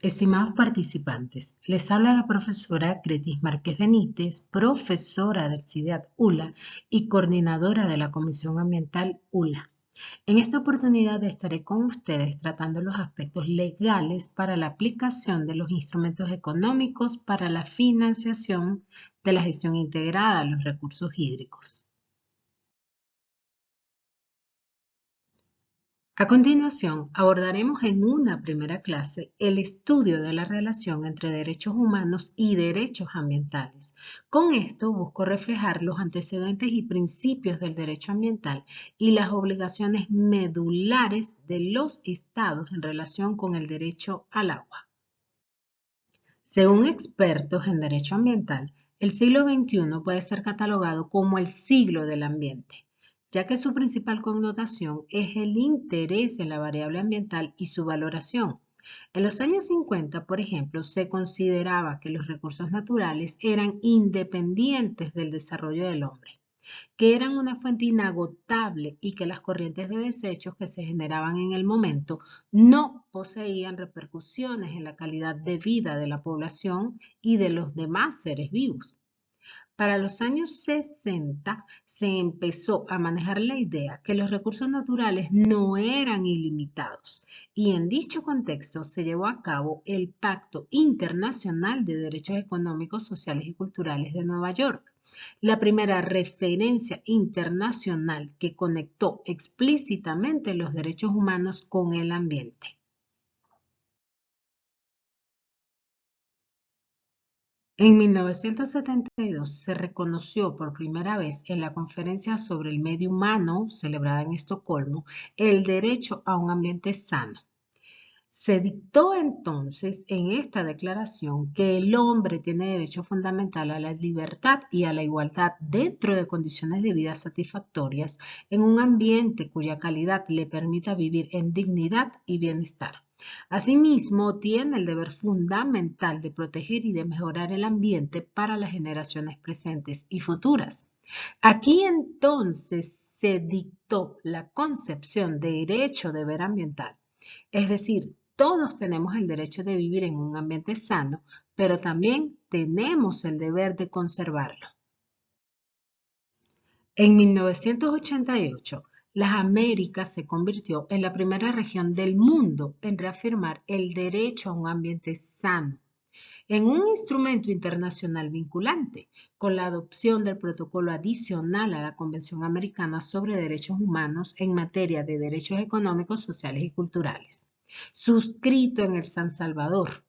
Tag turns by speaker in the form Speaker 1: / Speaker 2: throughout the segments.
Speaker 1: Estimados participantes, les habla la profesora Gretis Márquez Benítez, profesora del CIDEAT ULA y coordinadora de la Comisión Ambiental ULA. En esta oportunidad estaré con ustedes tratando los aspectos legales para la aplicación de los instrumentos económicos para la financiación de la gestión integrada de los recursos hídricos. A continuación, abordaremos en una primera clase el estudio de la relación entre derechos humanos y derechos ambientales. Con esto busco reflejar los antecedentes y principios del derecho ambiental y las obligaciones medulares de los estados en relación con el derecho al agua. Según expertos en derecho ambiental, el siglo XXI puede ser catalogado como el siglo del ambiente, ya que su principal connotación es el interés en la variable ambiental y su valoración. En los años 50, por ejemplo, se consideraba que los recursos naturales eran independientes del desarrollo del hombre, que eran una fuente inagotable y que las corrientes de desechos que se generaban en el momento no poseían repercusiones en la calidad de vida de la población y de los demás seres vivos. Para los años 60 se empezó a manejar la idea que los recursos naturales no eran ilimitados y en dicho contexto se llevó a cabo el Pacto Internacional de Derechos Económicos, Sociales y Culturales de Nueva York, la primera referencia internacional que conectó explícitamente los derechos humanos con el ambiente. En 1972 se reconoció por primera vez en la Conferencia sobre el Medio Humano, celebrada en Estocolmo, el derecho a un ambiente sano. Se dictó entonces en esta declaración que el hombre tiene derecho fundamental a la libertad y a la igualdad dentro de condiciones de vida satisfactorias en un ambiente cuya calidad le permita vivir en dignidad y bienestar. Asimismo, tiene el deber fundamental de proteger y de mejorar el ambiente para las generaciones presentes y futuras. Aquí entonces se dictó la concepción de derecho-deber ambiental, es decir, todos tenemos el derecho de vivir en un ambiente sano, pero también tenemos el deber de conservarlo. En 1988, las Américas se convirtió en la primera región del mundo en reafirmar el derecho a un ambiente sano, en un instrumento internacional vinculante, con la adopción del protocolo adicional a la Convención Americana sobre Derechos Humanos en materia de derechos económicos, sociales y culturales, suscrito en El Salvador,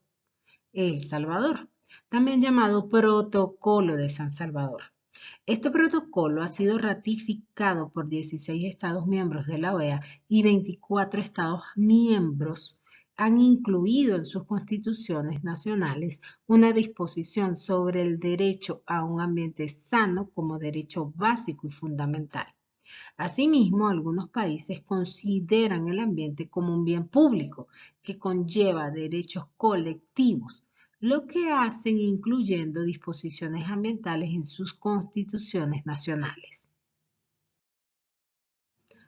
Speaker 1: también llamado Protocolo de San Salvador. Este protocolo ha sido ratificado por 16 Estados miembros de la OEA y 24 Estados miembros han incluido en sus constituciones nacionales una disposición sobre el derecho a un ambiente sano como derecho básico y fundamental. Asimismo, algunos países consideran el ambiente como un bien público que conlleva derechos colectivos, lo que hacen incluyendo disposiciones ambientales en sus constituciones nacionales.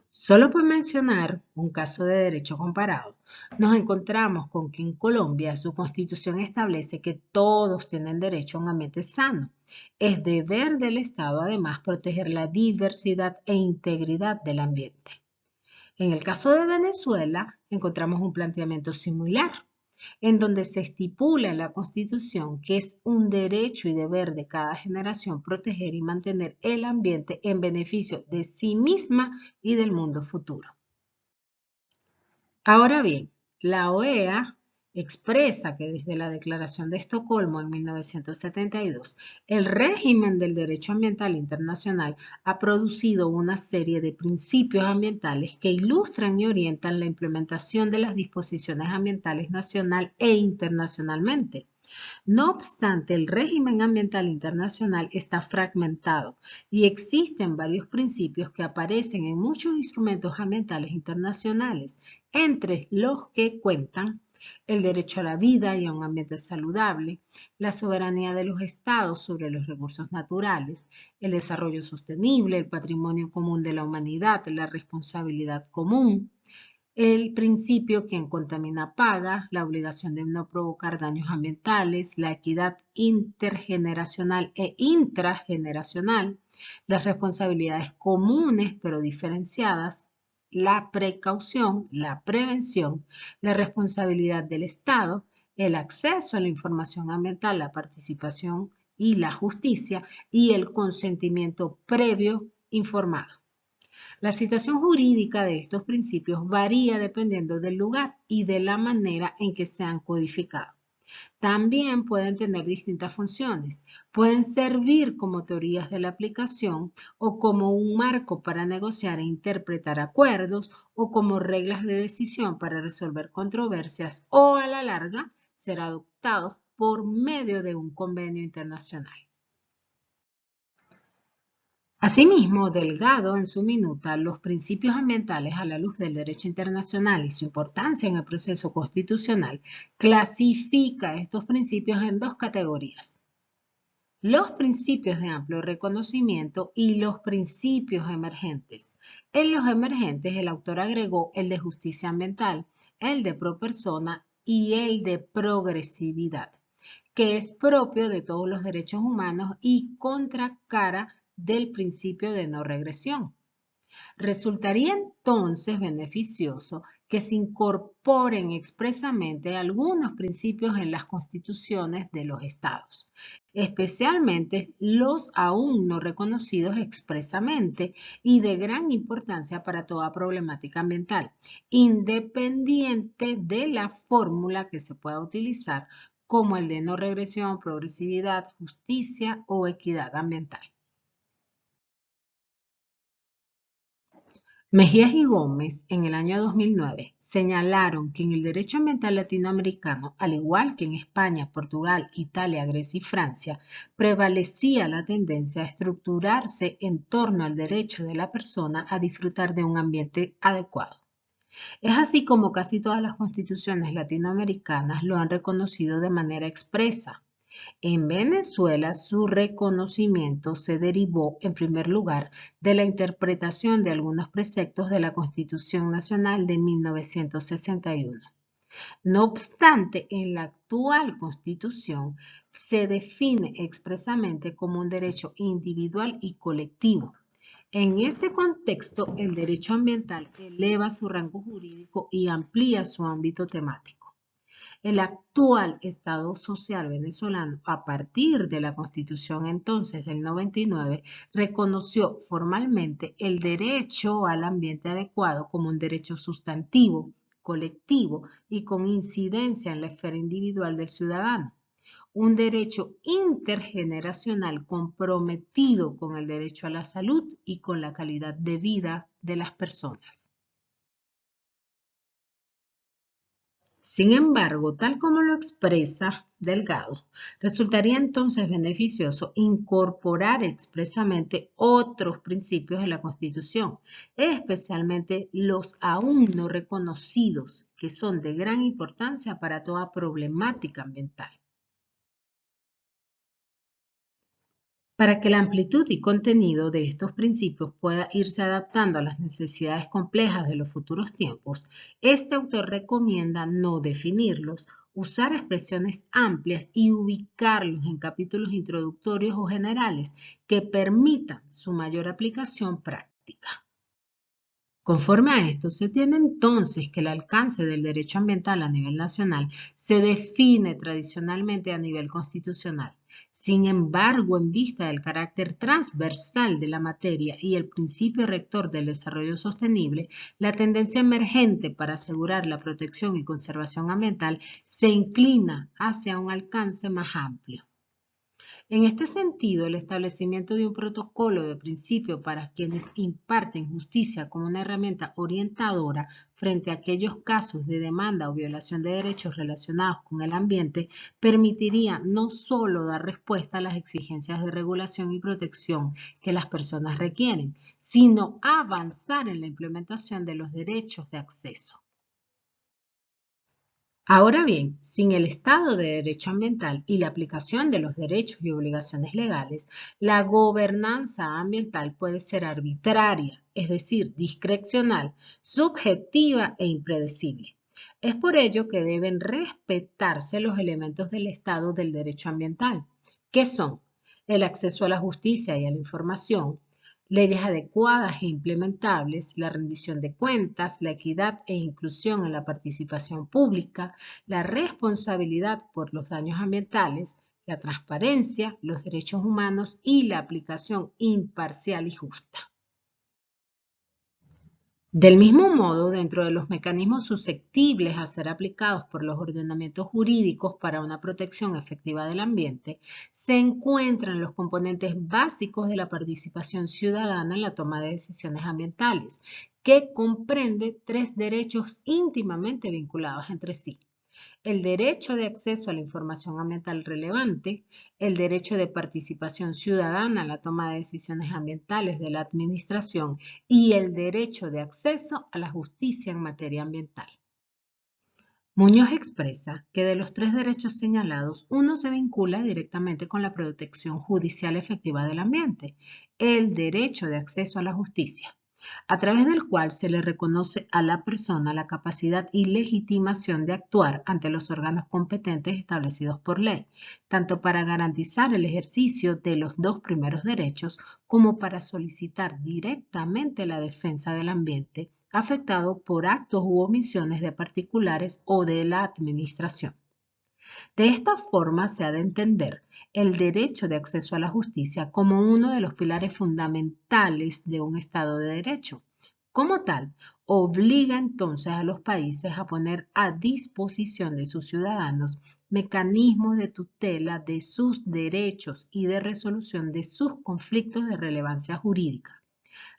Speaker 1: Solo por mencionar un caso de derecho comparado, nos encontramos con que en Colombia su constitución establece que todos tienen derecho a un ambiente sano. Es deber del Estado además proteger la diversidad e integridad del ambiente. En el caso de Venezuela encontramos un planteamiento similar, en donde se estipula en la Constitución que es un derecho y deber de cada generación proteger y mantener el ambiente en beneficio de sí misma y del mundo futuro. Ahora bien, la OEA expresa que desde la Declaración de Estocolmo en 1972, el régimen del derecho ambiental internacional ha producido una serie de principios ambientales que ilustran y orientan la implementación de las disposiciones ambientales nacional e internacionalmente. No obstante, el régimen ambiental internacional está fragmentado y existen varios principios que aparecen en muchos instrumentos ambientales internacionales, entre los que cuentan el derecho a la vida y a un ambiente saludable, la soberanía de los estados sobre los recursos naturales, el desarrollo sostenible, el patrimonio común de la humanidad, la responsabilidad común, El principio quien contamina paga, la obligación de no provocar daños ambientales, la equidad intergeneracional e intrageneracional, las responsabilidades comunes pero diferenciadas, la precaución, la prevención, la responsabilidad del Estado, el acceso a la información ambiental, la participación y la justicia y el consentimiento previo informado. La situación jurídica de estos principios varía dependiendo del lugar y de la manera en que se han codificado. También pueden tener distintas funciones. Pueden servir como teorías de la aplicación o como un marco para negociar e interpretar acuerdos o como reglas de decisión para resolver controversias o a la larga ser adoptados por medio de un convenio internacional. Asimismo, Delgado, en su minuta, Los principios ambientales a la luz del derecho internacional y su importancia en el proceso constitucional, clasifica estos principios en dos categorías: los principios de amplio reconocimiento y los principios emergentes. En los emergentes, el autor agregó el de justicia ambiental, el de pro persona y el de progresividad, que es propio de todos los derechos humanos y contracara del principio de no regresión. Resultaría entonces beneficioso que se incorporen expresamente algunos principios en las constituciones de los estados, especialmente los aún no reconocidos expresamente y de gran importancia para toda problemática ambiental, independiente de la fórmula que se pueda utilizar, como el de no regresión, progresividad, justicia o equidad ambiental. Mejías y Gómez, en el año 2009, señalaron que en el derecho ambiental latinoamericano, al igual que en España, Portugal, Italia, Grecia y Francia, prevalecía la tendencia a estructurarse en torno al derecho de la persona a disfrutar de un ambiente adecuado. Es así como casi todas las constituciones latinoamericanas lo han reconocido de manera expresa. En Venezuela, su reconocimiento se derivó, en primer lugar, de la interpretación de algunos preceptos de la Constitución Nacional de 1961. No obstante, en la actual Constitución se define expresamente como un derecho individual y colectivo. En este contexto, el derecho ambiental eleva su rango jurídico y amplía su ámbito temático. El actual Estado social venezolano, a partir de la Constitución entonces del 99, reconoció formalmente el derecho al ambiente adecuado como un derecho sustantivo, colectivo y con incidencia en la esfera individual del ciudadano. Un derecho intergeneracional comprometido con el derecho a la salud y con la calidad de vida de las personas. Sin embargo, tal como lo expresa Delgado, resultaría entonces beneficioso incorporar expresamente otros principios de la Constitución, especialmente los aún no reconocidos, que son de gran importancia para toda problemática ambiental. Para que la amplitud y contenido de estos principios pueda irse adaptando a las necesidades complejas de los futuros tiempos, este autor recomienda no definirlos, usar expresiones amplias y ubicarlos en capítulos introductorios o generales que permitan su mayor aplicación práctica. Conforme a esto, se tiene entonces que el alcance del derecho ambiental a nivel nacional se define tradicionalmente a nivel constitucional. Sin embargo, en vista del carácter transversal de la materia y el principio rector del desarrollo sostenible, la tendencia emergente para asegurar la protección y conservación ambiental se inclina hacia un alcance más amplio. En este sentido, el establecimiento de un protocolo de principio para quienes imparten justicia como una herramienta orientadora frente a aquellos casos de demanda o violación de derechos relacionados con el ambiente permitiría no solo dar respuesta a las exigencias de regulación y protección que las personas requieren, sino avanzar en la implementación de los derechos de acceso. Ahora bien, sin el Estado de Derecho Ambiental y la aplicación de los derechos y obligaciones legales, la gobernanza ambiental puede ser arbitraria, es decir, discrecional, subjetiva e impredecible. Es por ello que deben respetarse los elementos del Estado del derecho ambiental, que son el acceso a la justicia y a la información, leyes adecuadas e implementables, la rendición de cuentas, la equidad e inclusión en la participación pública, la responsabilidad por los daños ambientales, la transparencia, los derechos humanos y la aplicación imparcial y justa. Del mismo modo, dentro de los mecanismos susceptibles a ser aplicados por los ordenamientos jurídicos para una protección efectiva del ambiente, se encuentran los componentes básicos de la participación ciudadana en la toma de decisiones ambientales, que comprende tres derechos íntimamente vinculados entre sí: el derecho de acceso a la información ambiental relevante, el derecho de participación ciudadana en la toma de decisiones ambientales de la administración y el derecho de acceso a la justicia en materia ambiental. Muñoz expresa que de los tres derechos señalados, uno se vincula directamente con la protección judicial efectiva del ambiente, el derecho de acceso a la justicia, a través del cual se le reconoce a la persona la capacidad y legitimación de actuar ante los órganos competentes establecidos por ley, tanto para garantizar el ejercicio de los dos primeros derechos como para solicitar directamente la defensa del ambiente afectado por actos u omisiones de particulares o de la administración. De esta forma se ha de entender el derecho de acceso a la justicia como uno de los pilares fundamentales de un Estado de Derecho. Como tal, obliga entonces a los países a poner a disposición de sus ciudadanos mecanismos de tutela de sus derechos y de resolución de sus conflictos de relevancia jurídica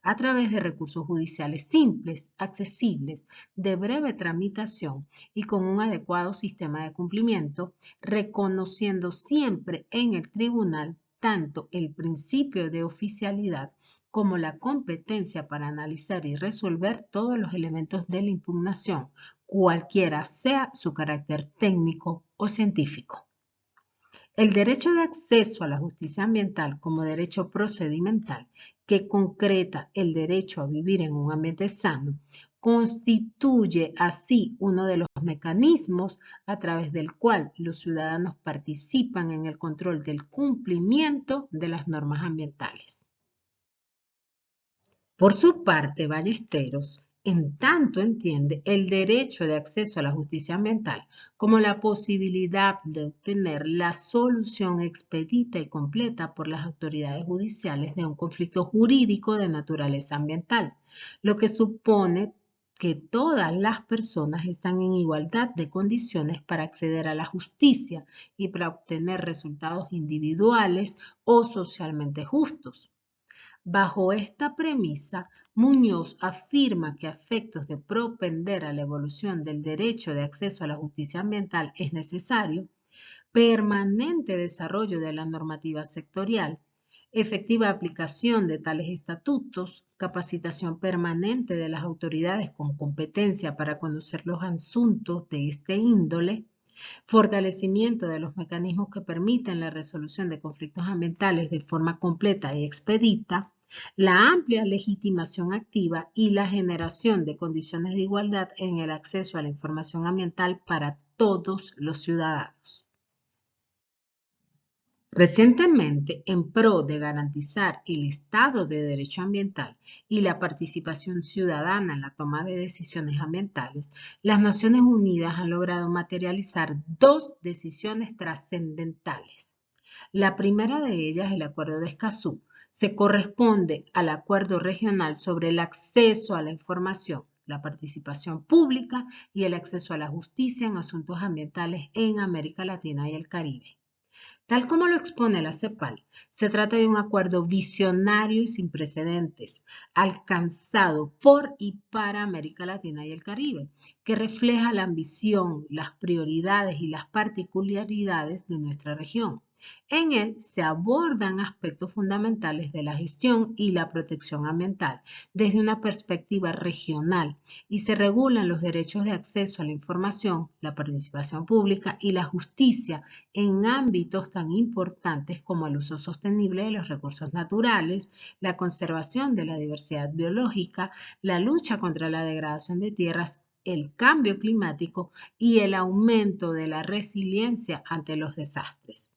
Speaker 1: a través de recursos judiciales simples, accesibles, de breve tramitación y con un adecuado sistema de cumplimiento, reconociendo siempre en el tribunal tanto el principio de oficialidad como la competencia para analizar y resolver todos los elementos de la impugnación, cualquiera sea su carácter técnico o científico. El derecho de acceso a la justicia ambiental como derecho procedimental, que concreta el derecho a vivir en un ambiente sano, constituye así uno de los mecanismos a través del cual los ciudadanos participan en el control del cumplimiento de las normas ambientales. Por su parte, Ballesteros, en tanto entiende el derecho de acceso a la justicia ambiental como la posibilidad de obtener la solución expedita y completa por las autoridades judiciales de un conflicto jurídico de naturaleza ambiental, lo que supone que todas las personas están en igualdad de condiciones para acceder a la justicia y para obtener resultados individuales o socialmente justos. Bajo esta premisa, Muñoz afirma que a efectos de propender a la evolución del derecho de acceso a la justicia ambiental es necesario permanente desarrollo de la normativa sectorial, efectiva aplicación de tales estatutos, capacitación permanente de las autoridades con competencia para conocer los asuntos de este índole, fortalecimiento de los mecanismos que permiten la resolución de conflictos ambientales de forma completa y expedita, la amplia legitimación activa y la generación de condiciones de igualdad en el acceso a la información ambiental para todos los ciudadanos. Recientemente, en pro de garantizar el Estado de Derecho Ambiental y la participación ciudadana en la toma de decisiones ambientales, las Naciones Unidas han logrado materializar dos decisiones trascendentales. La primera de ellas, el Acuerdo de Escazú, se corresponde al Acuerdo Regional sobre el acceso a la información, la participación pública y el acceso a la justicia en asuntos ambientales en América Latina y el Caribe. Tal como lo expone la CEPAL, se trata de un acuerdo visionario y sin precedentes, alcanzado por y para América Latina y el Caribe, que refleja la ambición, las prioridades y las particularidades de nuestra región, En él se abordan aspectos fundamentales de la gestión y la protección ambiental desde una perspectiva regional y se regulan los derechos de acceso a la información, la participación pública y la justicia en ámbitos tan importantes como el uso sostenible de los recursos naturales, la conservación de la diversidad biológica, la lucha contra la degradación de tierras, el cambio climático y el aumento de la resiliencia ante los desastres.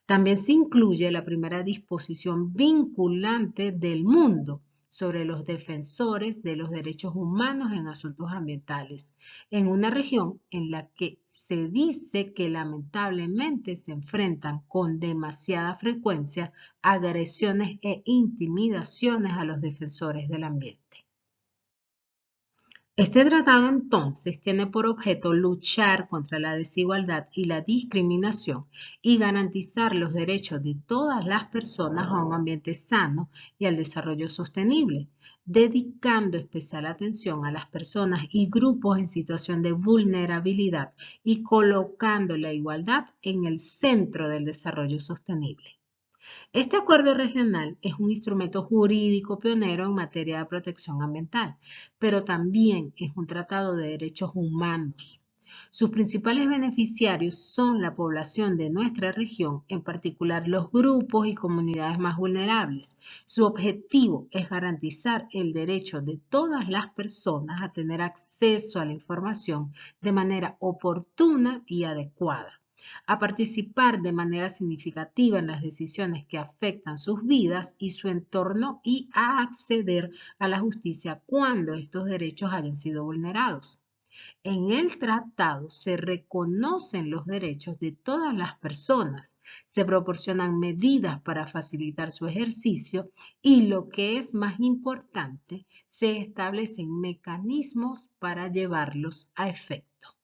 Speaker 1: También se incluye la primera disposición vinculante del mundo sobre los defensores de los derechos humanos en asuntos ambientales, en una región en la que se dice que lamentablemente se enfrentan con demasiada frecuencia agresiones e intimidaciones a los defensores del ambiente. Este tratado entonces tiene por objeto luchar contra la desigualdad y la discriminación y garantizar los derechos de todas las personas a un ambiente sano y al desarrollo sostenible, dedicando especial atención a las personas y grupos en situación de vulnerabilidad y colocando la igualdad en el centro del desarrollo sostenible. Este acuerdo regional es un instrumento jurídico pionero en materia de protección ambiental, pero también es un tratado de derechos humanos. Sus principales beneficiarios son la población de nuestra región, en particular los grupos y comunidades más vulnerables. Su objetivo es garantizar el derecho de todas las personas a tener acceso a la información de manera oportuna y adecuada, a participar de manera significativa en las decisiones que afectan sus vidas y su entorno y a acceder a la justicia cuando estos derechos hayan sido vulnerados. En el tratado se reconocen los derechos de todas las personas, se proporcionan medidas para facilitar su ejercicio y, lo que es más importante, se establecen mecanismos para llevarlos a efecto.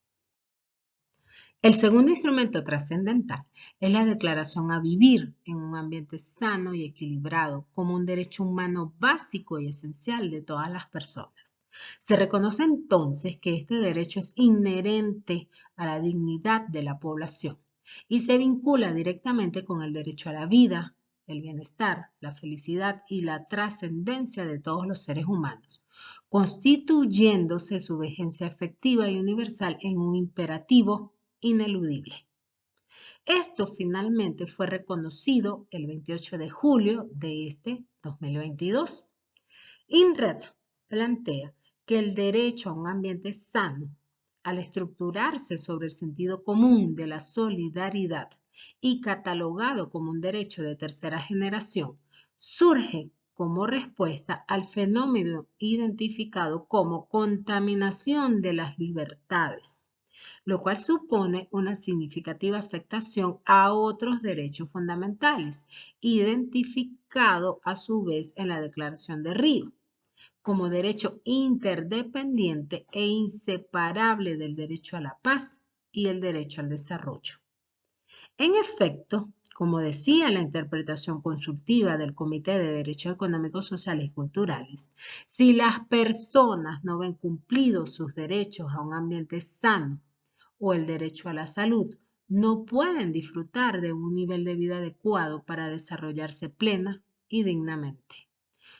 Speaker 1: El segundo instrumento trascendental es la declaración a vivir en un ambiente sano y equilibrado como un derecho humano básico y esencial de todas las personas. Se reconoce entonces que este derecho es inherente a la dignidad de la población y se vincula directamente con el derecho a la vida, el bienestar, la felicidad y la trascendencia de todos los seres humanos, constituyéndose su vigencia efectiva y universal en un imperativo ineludible. Esto finalmente fue reconocido el 28 de julio de este 2022. INRED plantea que el derecho a un ambiente sano, al estructurarse sobre el sentido común de la solidaridad y catalogado como un derecho de tercera generación, surge como respuesta al fenómeno identificado como contaminación de las libertades, lo cual supone una significativa afectación a otros derechos fundamentales, identificado a su vez en la Declaración de Río, como derecho interdependiente e inseparable del derecho a la paz y el derecho al desarrollo. En efecto, como decía la interpretación consultiva del Comité de Derechos Económicos, Sociales y Culturales, si las personas no ven cumplidos sus derechos a un ambiente sano o el derecho a la salud, no pueden disfrutar de un nivel de vida adecuado para desarrollarse plena y dignamente.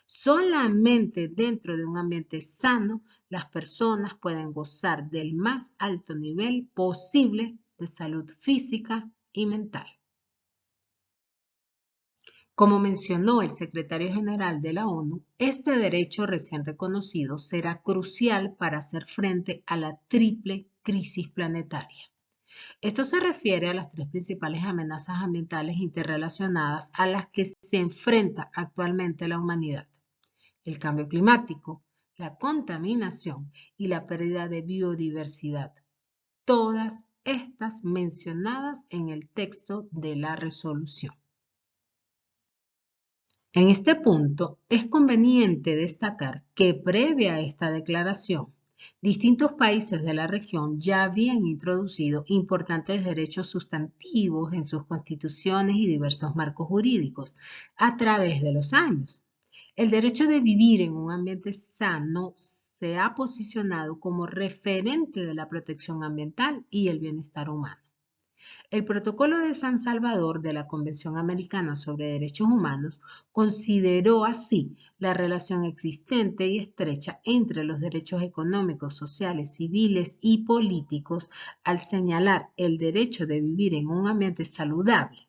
Speaker 1: Solamente dentro de un ambiente sano, las personas pueden gozar del más alto nivel posible de salud física y mental. Como mencionó el secretario general de la ONU, este derecho recién reconocido será crucial para hacer frente a la triple crisis planetaria. Esto se refiere a las tres principales amenazas ambientales interrelacionadas a las que se enfrenta actualmente la humanidad: el cambio climático, la contaminación y la pérdida de biodiversidad. Todas estas mencionadas en el texto de la resolución. En este punto, es conveniente destacar que previa a esta declaración, distintos países de la región ya habían introducido importantes derechos sustantivos en sus constituciones y diversos marcos jurídicos a través de los años. El derecho de vivir en un ambiente sano se ha posicionado como referente de la protección ambiental y el bienestar humano. El Protocolo de San Salvador de la Convención Americana sobre Derechos Humanos consideró así la relación existente y estrecha entre los derechos económicos, sociales, civiles y políticos al señalar el derecho de vivir en un ambiente saludable.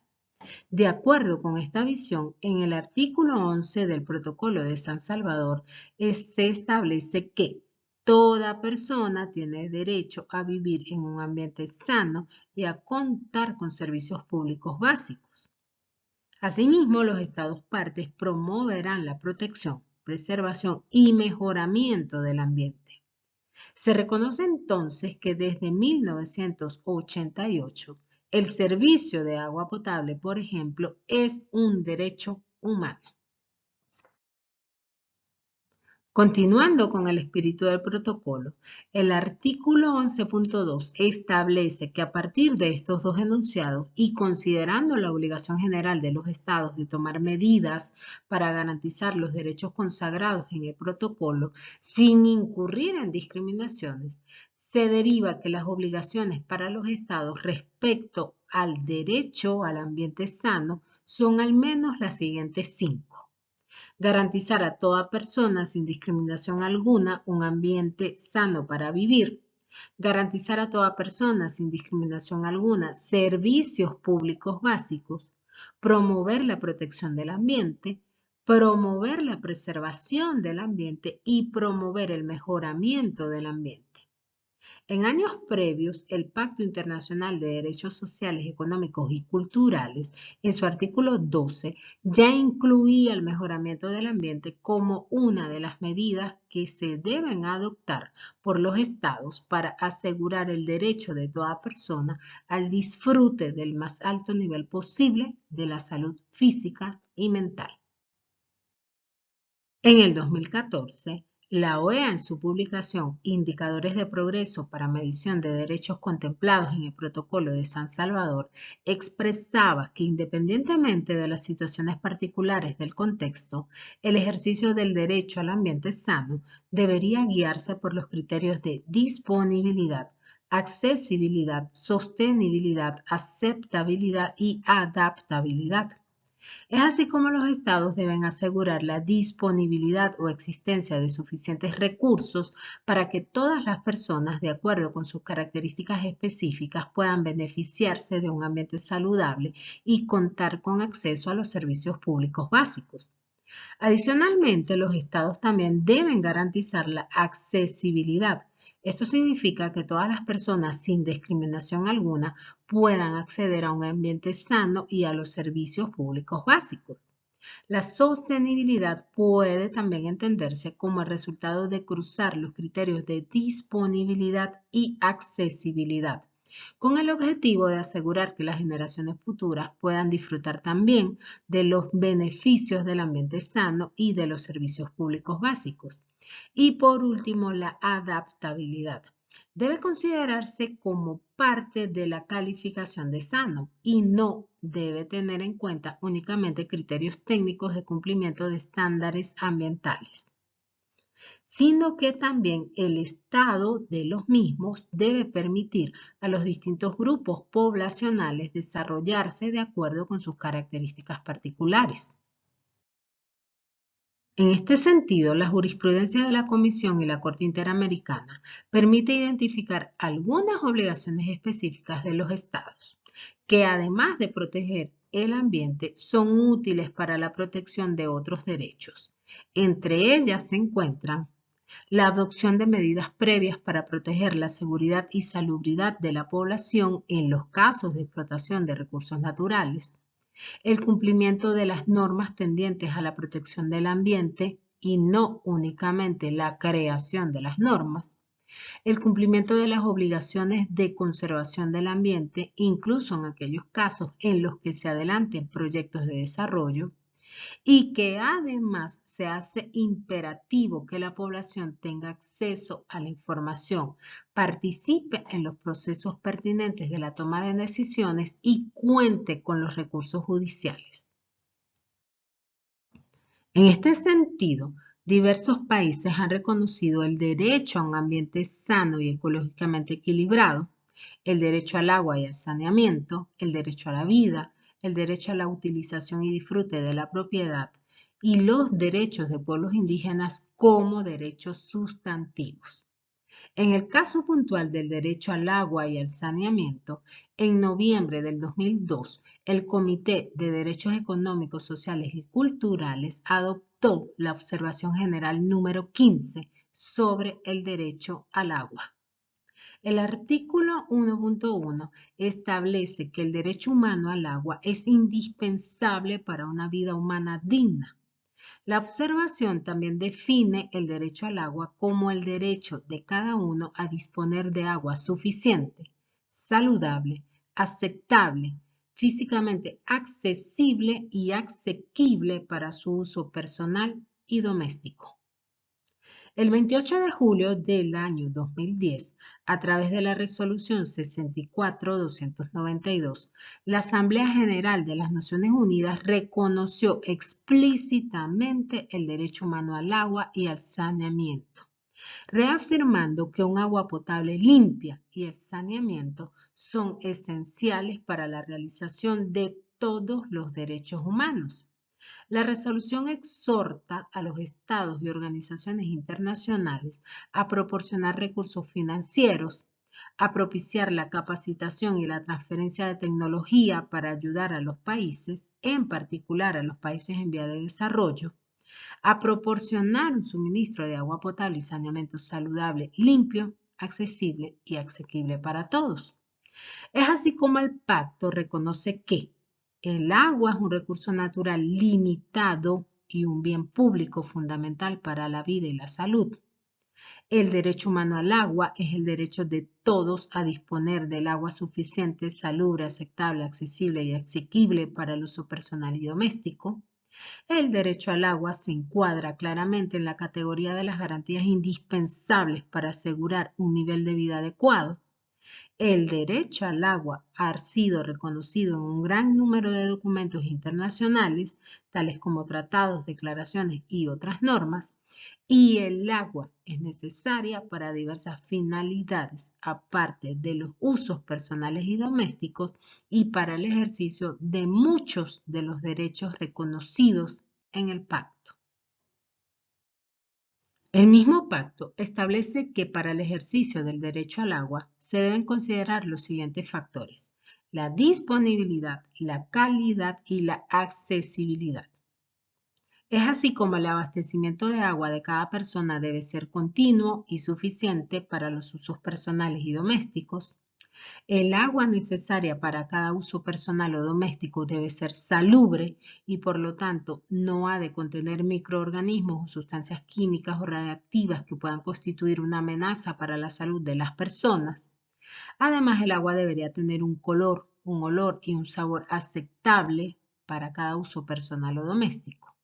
Speaker 1: De acuerdo con esta visión, en el artículo 11 del Protocolo de San Salvador se establece que toda persona tiene derecho a vivir en un ambiente sano y a contar con servicios públicos básicos. Asimismo, los Estados partes promoverán la protección, preservación y mejoramiento del ambiente. Se reconoce entonces que desde 1988 el servicio de agua potable, por ejemplo, es un derecho humano. Continuando con el espíritu del protocolo, el artículo 11.2 establece que a partir de estos dos enunciados y considerando la obligación general de los estados de tomar medidas para garantizar los derechos consagrados en el protocolo sin incurrir en discriminaciones, se deriva que las obligaciones para los estados respecto al derecho al ambiente sano son al menos las siguientes 5. Garantizar a toda persona sin discriminación alguna un ambiente sano para vivir. Garantizar a toda persona sin discriminación alguna servicios públicos básicos. Promover la protección del ambiente. Promover la preservación del ambiente y promover el mejoramiento del ambiente. En años previos, el Pacto Internacional de Derechos Sociales, Económicos y Culturales, en su artículo 12, ya incluía el mejoramiento del ambiente como una de las medidas que se deben adoptar por los estados para asegurar el derecho de toda persona al disfrute del más alto nivel posible de la salud física y mental. En el 2014, la OEA en su publicación Indicadores de Progreso para Medición de Derechos contemplados en el Protocolo de San Salvador expresaba que independientemente de las situaciones particulares del contexto, el ejercicio del derecho al ambiente sano debería guiarse por los criterios de disponibilidad, accesibilidad, sostenibilidad, aceptabilidad y adaptabilidad. Es así como los estados deben asegurar la disponibilidad o existencia de suficientes recursos para que todas las personas, de acuerdo con sus características específicas, puedan beneficiarse de un ambiente saludable y contar con acceso a los servicios públicos básicos. Adicionalmente, los estados también deben garantizar la accesibilidad. Esto significa que todas las personas sin discriminación alguna puedan acceder a un ambiente sano y a los servicios públicos básicos. La sostenibilidad puede también entenderse como el resultado de cruzar los criterios de disponibilidad y accesibilidad, con el objetivo de asegurar que las generaciones futuras puedan disfrutar también de los beneficios del ambiente sano y de los servicios públicos básicos. Y por último, la adaptabilidad. Debe considerarse como parte de la calificación de sano y no debe tener en cuenta únicamente criterios técnicos de cumplimiento de estándares ambientales, sino que también el estado de los mismos debe permitir a los distintos grupos poblacionales desarrollarse de acuerdo con sus características particulares. En este sentido, la jurisprudencia de la Comisión y la Corte Interamericana permite identificar algunas obligaciones específicas de los estados, que además de proteger el ambiente, son útiles para la protección de otros derechos. Entre ellas se encuentran la adopción de medidas previas para proteger la seguridad y salubridad de la población en los casos de explotación de recursos naturales, el cumplimiento de las normas tendientes a la protección del ambiente y no únicamente la creación de las normas, el cumplimiento de las obligaciones de conservación del ambiente, incluso en aquellos casos en los que se adelanten proyectos de desarrollo, y que además se hace imperativo que la población tenga acceso a la información, participe en los procesos pertinentes de la toma de decisiones y cuente con los recursos judiciales. En este sentido, diversos países han reconocido el derecho a un ambiente sano y ecológicamente equilibrado, el derecho al agua y al saneamiento, el derecho a la vida, el derecho a la utilización y disfrute de la propiedad y los derechos de pueblos indígenas como derechos sustantivos. En el caso puntual del derecho al agua y al saneamiento, en noviembre del 2002, el Comité de Derechos Económicos, Sociales y Culturales adoptó la Observación General número 15 sobre el derecho al agua. El artículo 1.1 establece que el derecho humano al agua es indispensable para una vida humana digna. La observación también define el derecho al agua como el derecho de cada uno a disponer de agua suficiente, saludable, aceptable, físicamente accesible y asequible para su uso personal y doméstico. El 28 de julio del año 2010, a través de la resolución 64-292, la Asamblea General de las Naciones Unidas reconoció explícitamente el derecho humano al agua y al saneamiento, reafirmando que un agua potable limpia y el saneamiento son esenciales para la realización de todos los derechos humanos. La resolución exhorta a los estados y organizaciones internacionales a proporcionar recursos financieros, a propiciar la capacitación y la transferencia de tecnología para ayudar a los países, en particular a los países en vía de desarrollo, a proporcionar un suministro de agua potable y saneamiento saludable, limpio, accesible y asequible para todos. Es así como el pacto reconoce que el agua es un recurso natural limitado y un bien público fundamental para la vida y la salud. El derecho humano al agua es el derecho de todos a disponer del agua suficiente, salubre, aceptable, accesible y asequible para el uso personal y doméstico. El derecho al agua se encuadra claramente en la categoría de las garantías indispensables para asegurar un nivel de vida adecuado. El derecho al agua ha sido reconocido en un gran número de documentos internacionales, tales como tratados, declaraciones y otras normas, y el agua es necesaria para diversas finalidades, aparte de los usos personales y domésticos, y para el ejercicio de muchos de los derechos reconocidos en el pacto. El mismo pacto establece que para el ejercicio del derecho al agua se deben considerar los siguientes factores: la disponibilidad, la calidad y la accesibilidad. Es así como el abastecimiento de agua de cada persona debe ser continuo y suficiente para los usos personales y domésticos. El agua necesaria para cada uso personal o doméstico debe ser salubre y por lo tanto no ha de contener microorganismos o sustancias químicas o radiactivas que puedan constituir una amenaza para la salud de las personas. Además, el agua debería tener un color, un olor y un sabor aceptable para cada uso personal o doméstico.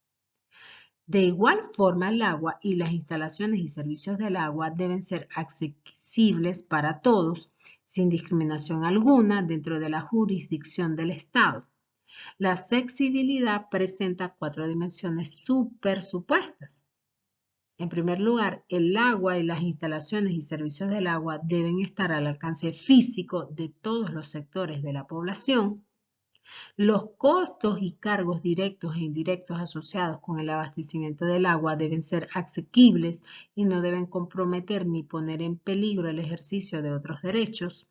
Speaker 1: De igual forma, el agua y las instalaciones y servicios del agua deben ser accesibles para todos, sin discriminación alguna dentro de la jurisdicción del Estado. La accesibilidad presenta 4 dimensiones supersupuestas. En primer lugar, el agua y las instalaciones y servicios del agua deben estar al alcance físico de todos los sectores de la población. Los costos y cargos directos e indirectos asociados con el abastecimiento del agua deben ser asequibles y no deben comprometer ni poner en peligro el ejercicio de otros derechos.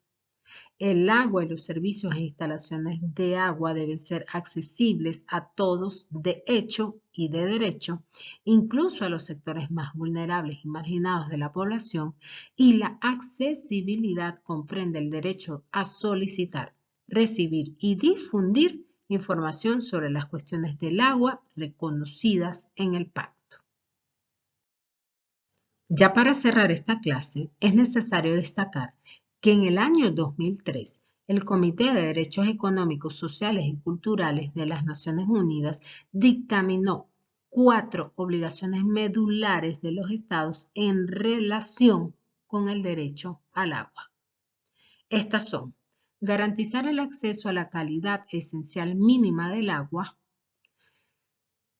Speaker 1: El agua y los servicios e instalaciones de agua deben ser accesibles a todos de hecho y de derecho, incluso a los sectores más vulnerables y marginados de la población, y la accesibilidad comprende el derecho a solicitar, recibir y difundir información sobre las cuestiones del agua reconocidas en el pacto. Ya para cerrar esta clase, es necesario destacar que en el año 2003, el Comité de Derechos Económicos, Sociales y Culturales de las Naciones Unidas dictaminó 4 obligaciones medulares de los estados en relación con el derecho al agua. Estas son: garantizar el acceso a la calidad esencial mínima del agua,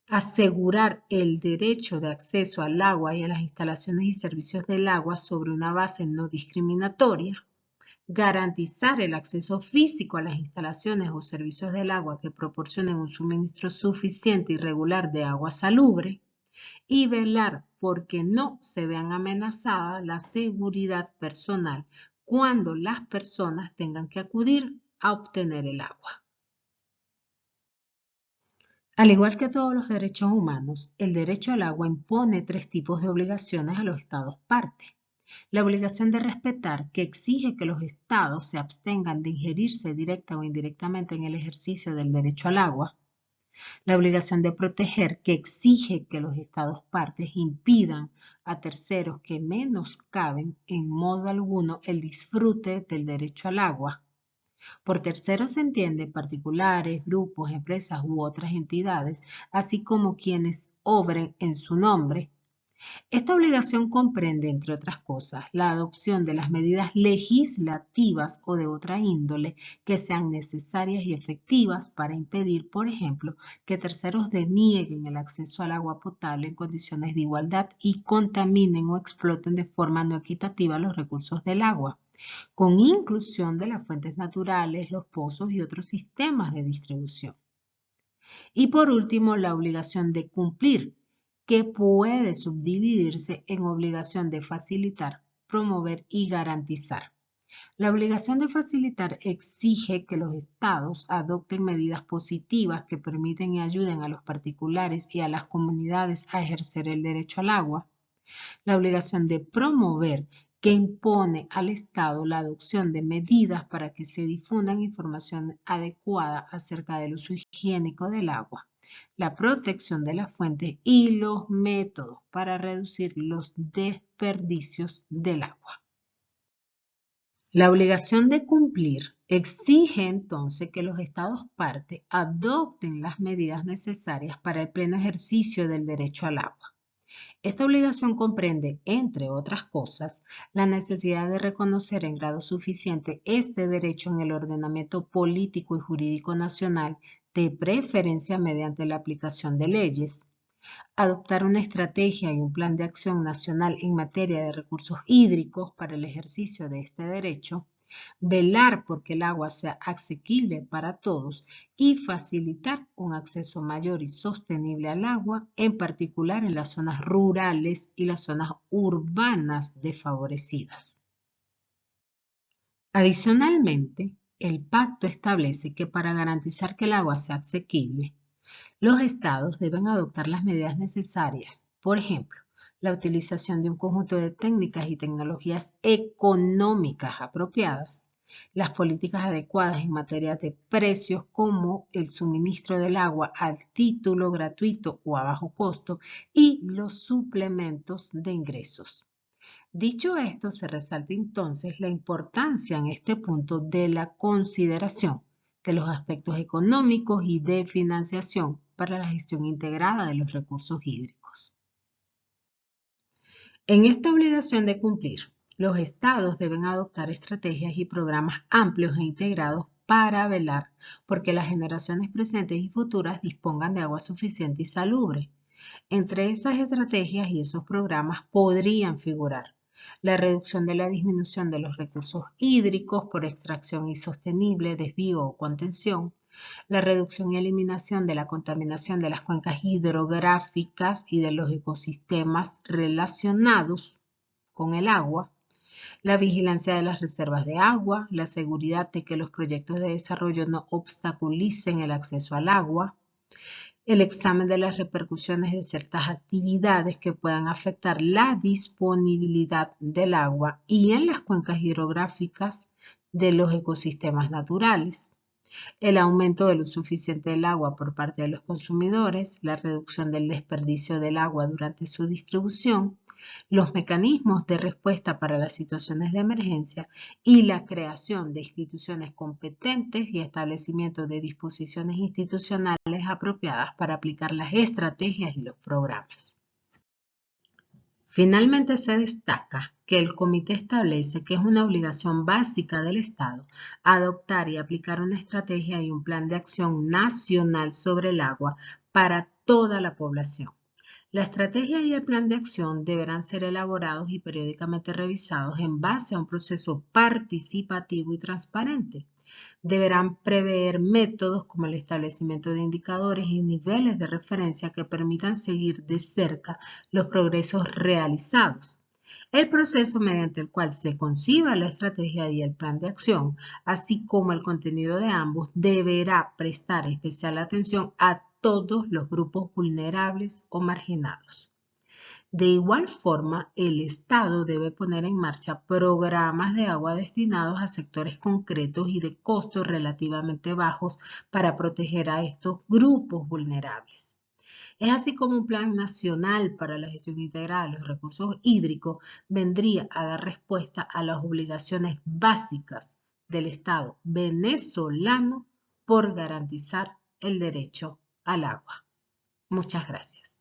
Speaker 1: asegurar el derecho de acceso al agua y a las instalaciones y servicios del agua sobre una base no discriminatoria, garantizar el acceso físico a las instalaciones o servicios del agua que proporcionen un suministro suficiente y regular de agua salubre, y velar porque no se vean amenazada la seguridad personal cuando las personas tengan que acudir a obtener el agua. Al igual que todos los derechos humanos, el derecho al agua impone 3 tipos de obligaciones a los estados parte. La obligación de respetar, que exige que los estados se abstengan de ingerirse directa o indirectamente en el ejercicio del derecho al agua. La obligación de proteger, que exige que los estados partes impidan a terceros que menoscaben en modo alguno el disfrute del derecho al agua. Por terceros se entiende particulares, grupos, empresas u otras entidades, así como quienes obren en su nombre. Esta obligación comprende, entre otras cosas, la adopción de las medidas legislativas o de otra índole que sean necesarias y efectivas para impedir, por ejemplo, que terceros denieguen el acceso al agua potable en condiciones de igualdad y contaminen o exploten de forma no equitativa los recursos del agua, con inclusión de las fuentes naturales, los pozos y otros sistemas de distribución. Y por último, la obligación de cumplir, que puede subdividirse en obligación de facilitar, promover y garantizar. La obligación de facilitar exige que los estados adopten medidas positivas que permiten y ayuden a los particulares y a las comunidades a ejercer el derecho al agua. La obligación de promover, que impone al Estado la adopción de medidas para que se difundan información adecuada acerca del uso higiénico del agua, la protección de las fuentes y los métodos para reducir los desperdicios del agua. La obligación de cumplir exige entonces que los estados parte adopten las medidas necesarias para el pleno ejercicio del derecho al agua. Esta obligación comprende, entre otras cosas, la necesidad de reconocer en grado suficiente este derecho en el ordenamiento político y jurídico nacional, de preferencia mediante la aplicación de leyes, adoptar una estrategia y un plan de acción nacional en materia de recursos hídricos para el ejercicio de este derecho, velar porque el agua sea asequible para todos y facilitar un acceso mayor y sostenible al agua, en particular en las zonas rurales y las zonas urbanas desfavorecidas. Adicionalmente, el pacto establece que para garantizar que el agua sea asequible, los estados deben adoptar las medidas necesarias, por ejemplo, la utilización de un conjunto de técnicas y tecnologías económicas apropiadas, las políticas adecuadas en materia de precios como el suministro del agua al título gratuito o a bajo costo y los suplementos de ingresos. Dicho esto, se resalta entonces la importancia en este punto de la consideración de los aspectos económicos y de financiación para la gestión integrada de los recursos hídricos. En esta obligación de cumplir, los estados deben adoptar estrategias y programas amplios e integrados para velar porque las generaciones presentes y futuras dispongan de agua suficiente y salubre. Entre esas estrategias y esos programas podrían figurar la reducción de la disminución de los recursos hídricos por extracción insostenible, desvío o contención, la reducción y eliminación de la contaminación de las cuencas hidrográficas y de los ecosistemas relacionados con el agua, la vigilancia de las reservas de agua, la seguridad de que los proyectos de desarrollo no obstaculicen el acceso al agua, el examen de las repercusiones de ciertas actividades que puedan afectar la disponibilidad del agua y en las cuencas hidrográficas de los ecosistemas naturales, el aumento del uso suficiente del agua por parte de los consumidores, la reducción del desperdicio del agua durante su distribución, los mecanismos de respuesta para las situaciones de emergencia y la creación de instituciones competentes y establecimiento de disposiciones institucionales apropiadas para aplicar las estrategias y los programas. Finalmente se destaca que el comité establece que es una obligación básica del Estado adoptar y aplicar una estrategia y un plan de acción nacional sobre el agua para toda la población. La estrategia y el plan de acción deberán ser elaborados y periódicamente revisados en base a un proceso participativo y transparente. Deberán prever métodos como el establecimiento de indicadores y niveles de referencia que permitan seguir de cerca los progresos realizados. El proceso mediante el cual se conciba la estrategia y el plan de acción, así como el contenido de ambos, deberá prestar especial atención a todos los grupos vulnerables o marginados. De igual forma, el Estado debe poner en marcha programas de agua destinados a sectores concretos y de costos relativamente bajos para proteger a estos grupos vulnerables. Es así como un plan nacional para la gestión integral de los recursos hídricos vendría a dar respuesta a las obligaciones básicas del Estado venezolano por garantizar el derecho al agua. Muchas gracias.